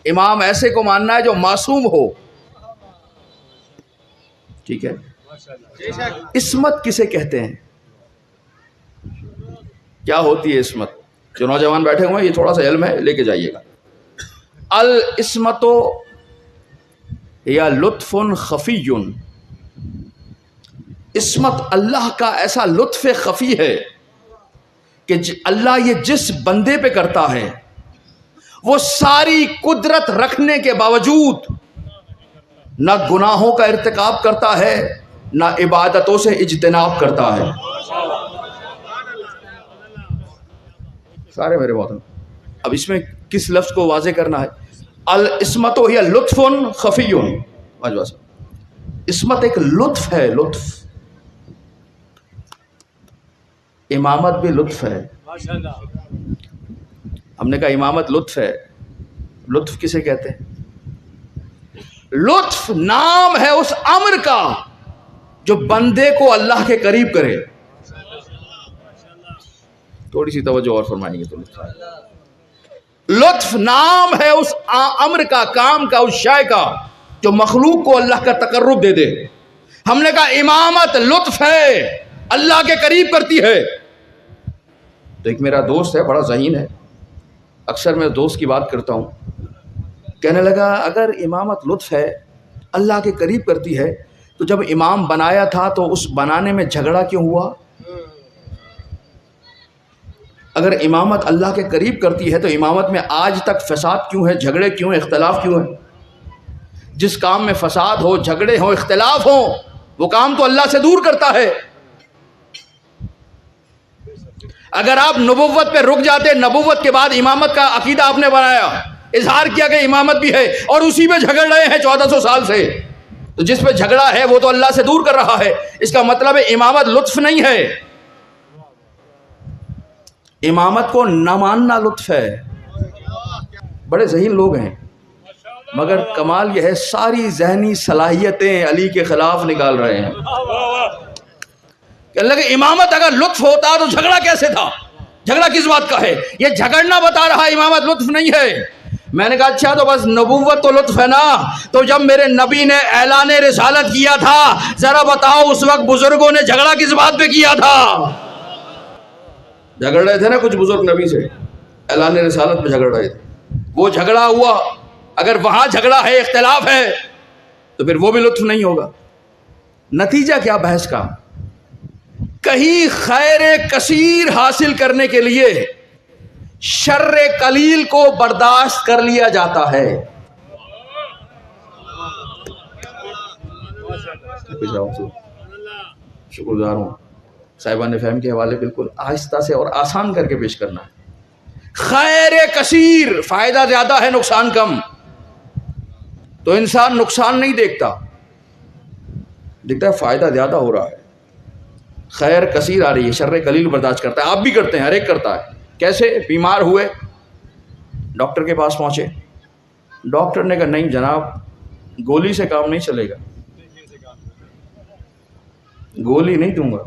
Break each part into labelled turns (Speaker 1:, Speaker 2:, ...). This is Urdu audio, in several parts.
Speaker 1: امام ایسے کو ماننا ہے جو معصوم ہو. ٹھیک ہے. عصمت کسے کہتے ہیں؟ کیا ہوتی ہے عصمت؟ جو نوجوان بیٹھے ہوئے ہیں یہ تھوڑا سا علم ہے، لے کے جائیے گا. العصمت یا لطف خفی. عصمت اللہ کا ایسا لطف خفی ہے کہ اللہ یہ جس بندے پہ کرتا ہے وہ ساری قدرت رکھنے کے باوجود نہ گناہوں کا ارتکاب کرتا ہے نہ عبادتوں سے اجتناب کرتا ہے. سارے میرے محترم، اب اس میں کس لفظ کو واضح کرنا ہے؟ العصمت ہی لطف خفی. عصمت ایک لطف ہے، لطف. امامت بھی لطف ہے. ہم نے کہا امامت لطف ہے. لطف کسے کہتے ہیں؟ لطف نام ہے اس امر کا جو بندے کو اللہ کے قریب کرے. تھوڑی سی توجہ اور فرمائیں گے تو لطف نام ہے اس امر کا، کام کا، اس شے کا جو مخلوق کو اللہ کا تقرب دے دے. ہم نے کہا امامت لطف ہے، اللہ کے قریب کرتی ہے. تو ایک میرا دوست ہے، بڑا ذہین ہے، اکثر میں دوست کی بات کرتا ہوں. کہنے لگا اگر امامت لطف ہے، اللہ کے قریب کرتی ہے، تو جب امام بنایا تھا تو اس بنانے میں جھگڑا کیوں ہوا؟ اگر امامت اللہ کے قریب کرتی ہے تو امامت میں آج تک فساد کیوں ہے، جھگڑے کیوں ہیں، اختلاف کیوں ہیں؟ جس کام میں فساد ہو، جھگڑے ہوں، اختلاف ہوں، وہ کام تو اللہ سے دور کرتا ہے. اگر آپ نبوت پہ رک جاتے، نبوت کے بعد امامت کا عقیدہ آپ نے بنایا، اظہار کیا کہ امامت بھی ہے، اور اسی پہ جھگڑ رہے ہیں 1400 سال سے، تو جس پہ جھگڑا ہے وہ تو اللہ سے دور کر رہا ہے. اس کا مطلب ہے امامت لطف نہیں ہے، امامت کو نہ ماننا لطف ہے. بڑے ذہین لوگ ہیں، مگر کمال یہ ہے ساری ذہنی صلاحیتیں علی کے خلاف نکال رہے ہیں. کہ اللہ کہ امامت اگر لطف ہوتا تو جھگڑا کیسے تھا؟ جھگڑا کس بات کا ہے؟ یہ جھگڑنا بتا رہا امامت لطف نہیں ہے. میں نے کہا اچھا تو بس نبوت تو لطف ہے نا. تو جب میرے نبی نے اعلان رسالت کیا تھا ذرا بتاؤ اس وقت بزرگوں نے جھگڑا کس بات پہ کیا تھا؟ جھگڑ رہے تھے نا کچھ بزرگ نبی سے، اعلان رسالت پہ جھگڑ رہے تھے. وہ جھگڑا ہوا، اگر وہاں جھگڑا ہے، اختلاف ہے، تو پھر وہ بھی لطف نہیں ہوگا. نتیجہ کیا بحث کا؟ کہیں خیر کثیر حاصل کرنے کے لیے شر قلیل کو برداشت کر لیا جاتا ہے. شکر گزار ہوں صاحبان فہم کے حوالے بالکل آہستہ سے اور آسان کر کے پیش کرنا ہے. خیر کثیر، فائدہ زیادہ ہے نقصان کم. تو انسان نقصان نہیں دیکھتا، دیکھتا ہے فائدہ زیادہ ہو رہا ہے، خیر کثیر آ رہی ہے، شر قلیل برداشت کرتا ہے. آپ بھی کرتے ہیں، ہر ایک کرتا ہے. کیسے؟ بیمار ہوئے، ڈاکٹر کے پاس پہنچے، ڈاکٹر نے کہا نہیں جناب گولی سے کام نہیں چلے گا، گولی نہیں دوں گا،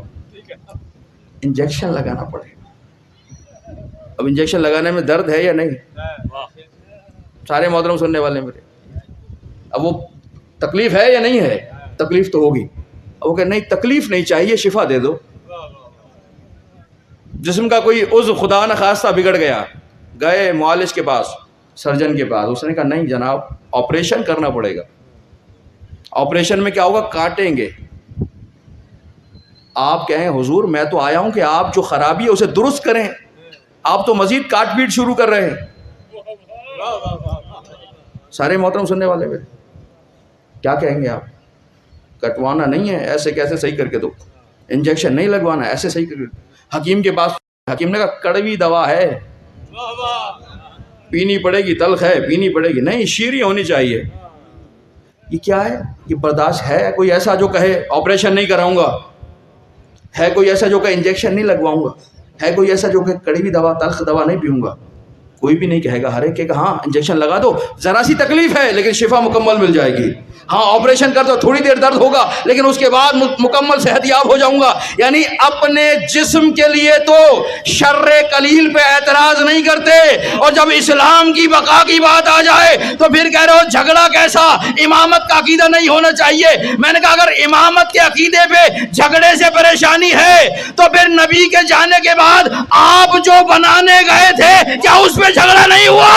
Speaker 1: انجیکشن لگانا پڑے گا. اب انجیکشن لگانے میں درد ہے یا نہیں؟ سارے محترم سننے والے میرے، اب وہ تکلیف ہے یا نہیں ہے؟ تکلیف تو ہوگی. اب وہ کہ نہیں تکلیف نہیں چاہیے، شفا دے دو. جسم کا کوئی عضو خدا نخواستہ بگڑ گیا، گئے معالج کے پاس، سرجن کے پاس، اس نے کہا نہیں جناب آپریشن کرنا پڑے گا. آپریشن میں کیا ہوگا؟ کاٹیں گے. آپ کہیں حضور میں تو آیا ہوں کہ آپ جو خرابی ہے اسے درست کریں، آپ تو مزید کاٹ پیٹ شروع کر رہے ہیں. سارے محترم سننے والے میں کیا کہیں گے آپ؟ کٹوانا نہیں ہے، ایسے کیسے صحیح کر کے دو. انجیکشن نہیں لگوانا، ایسے صحیح کر کے. حکیم کے پاس، حکیم نے کہا کڑوی دوا ہے، پینی پڑے گی، تلخ ہے، پینی پڑے گی. نہیں، شیریں ہونی چاہیے. یہ کیا ہے؟ یہ برداشت ہے؟ کوئی ایسا جو کہے آپریشن نہیں کراؤں گا؟ ہے کوئی ایسا جو کہ انجیکشن نہیں لگواؤں گا؟ ہے کوئی ایسا جو کہ کڑوی دوا، تلخ دوا نہیں پیوں گا؟ کوئی بھی نہیں کہے گا. ہر ایک کہے گا ہاں انجیکشن لگا دو، ذرا سی تکلیف ہے لیکن شفا مکمل مل جائے گی. ہاں آپریشن کر دو تھوڑی دیر درد ہوگا لیکن اس کے بعد مکمل صحت یاب ہو جاؤں گا. یعنی اپنے جسم کے لیے تو شر قلیل پہ اعتراض نہیں کرتے, اور جب اسلام کی بقا کی بات آ جائے تو پھر کہہ رہے ہو جھگڑا کیسا, امامت کا عقیدہ نہیں ہونا چاہیے. میں نے کہا اگر امامت کے عقیدے پہ جھگڑے سے پریشانی ہے تو پھر نبی کے جانے کے بعد آپ جو بنانے گئے تھے کیا اس پہ جھگڑا نہیں ہوا؟